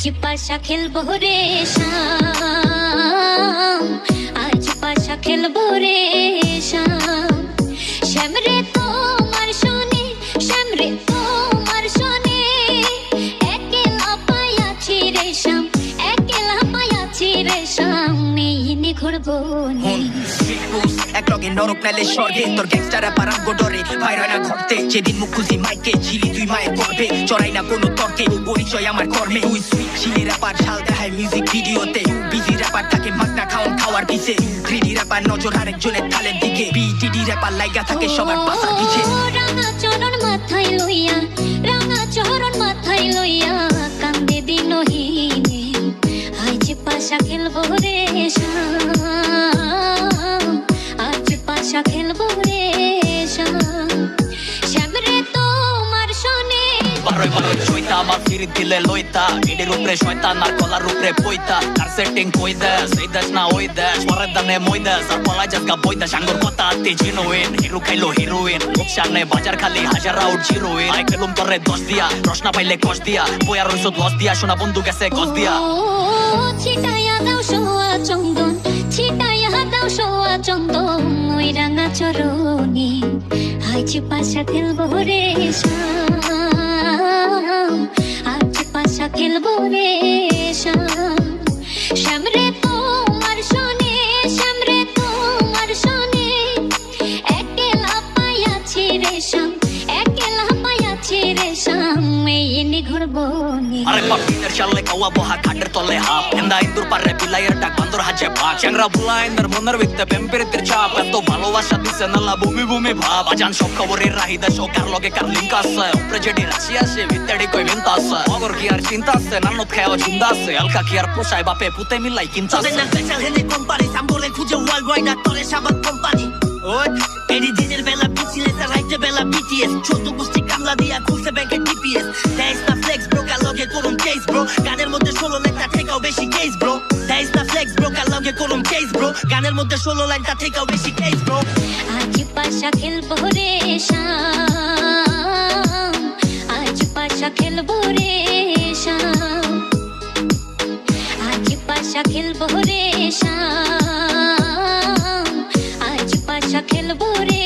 আজ পাশা খেলবো রে শাম, আজ পাশা খেলবো রে শাম। শ্যামরে তোমার শোনে, শ্যামরে তোমার শোনে, একলা পায়াছি রে শাম, একলা পায়াছি রে শাম। নেই ঘুরবো একলগে নরক নাইলে স্বর্গে তোর গ্যাংস্টাররা পারাম গোডরে ভাই হয় না ঘরতে যেদিন মুখ খুলছি মাইকে ঝিলি তুই মায়ের করবে চড়াই না কোনো তর্কে পরিচয় আমার কর্মে তুই সুইট ছিলি র্যাপার ঝাল দেখায় মিউজিক ভিডিওতে বিজি র্যাপার থাকে মাগনা খাওন খাওয়ার পিছে থ্রিডি র্যাপার নজর আরেকজনের থালের দিকে বিটিডি র্যাপার লাইগা থাকে সবার পাশার পিছে রাঙা চরণ মাথায় লইয়া, রাঙা চরণ মাথায় লইয়া কান্দে দিনহীনে আজ পাশা খেলবো রে শাম, আজ পাশা খেলবো রে শাম। শ্যামরে তোমার শোনে বারোই বারোই চইতা আমার ফির দিলে লইতা এডের উপরে শয়তান আর কলার উপরে পইতা আর সেটিং কই দেশ এই দেশ না ওই দেশ পরের দানে মই দেশ আর পলাই জায়গা বই দেশ আঙ্গুর কথা আতে জিনোইন হিরো খাইলো হিরোইন সামনে বাজার খালি হাজার আউট জিরোইন আই খেলুম তোরে 10 দিয়া রসনা পাইলে কষ দিয়া বইয়া রইছ 10 দিয়া সোনা বন্ধু গেছে গছ দিয়া ছিটাইয়া দাও সোয়া চন্দন, ছিটাইয়া দাও সোয়া চন্দন ওই রাঙা চরণে আজ পাশা খেলবো রে শাম, আজ পাশা খেলবো রে শাম। শ্যামরে তোমার শোনে, শ্যামরে তোমার শোনে, একলা পায়াছি রে শাম, একলা পায়াছি রে শাম। এই ঘুরবো আরে পাপিনের চালে কাওয়া বহা খাটের তলে হাপ এন্দা ইন্দুর পারে বিলাইয়ের ডাক বান্দর হাজে ভাগ চ্যাংরা বুলা ইন্দর মনের ভিতরে প্রেমের চাপ এত ভালোবাসা দিছে নালা ভূমি ভূমি ভাব আজান সব খবরের রাহিদা সকার লগে কার লিঙ্ক আছে উপরে যেটি রাশি আছে ভিতরে কই ভিন্তা আছে মগর কি আর চিন্তা আছে নানত খাওয়া চিন্তা আছে হালকা কি আর পোষায় বাপে পুতে মিলাই কিনতা আছে না স্পেশাল হেনে কোম্পানি সাম্বলে খুঁজে ওয়ার্ল্ড ওয়াইড আক্টরের সাবাত কোম্পানি ওই এডি দিনের বেলা বিচিলে তার রাইতে বেলা বিটিএস ছোট গোষ্ঠী কামলা দিয়া খুলছে ব্যাংকের ডিপিএস দ্যাট ইজ না ফ্লেক্স ব্রো কার লগে করুন কেস ব্রো গানের মধ্যে 16 লাইন তার থেকেও বেশি কেস ব্রো দ্যাট ইজ না ফ্লেক্স ব্রো কার লগে করুন কেস ব্রো গানের মধ্যে 16 লাইন তার থেকেও বেশি কেস ব্রো আজ পাশা খেলবো রে শাম, আজ পাশা খেলবো রে শাম, আজ পাশা খেলবো রে শাম, আজ পাশা খেলবো রে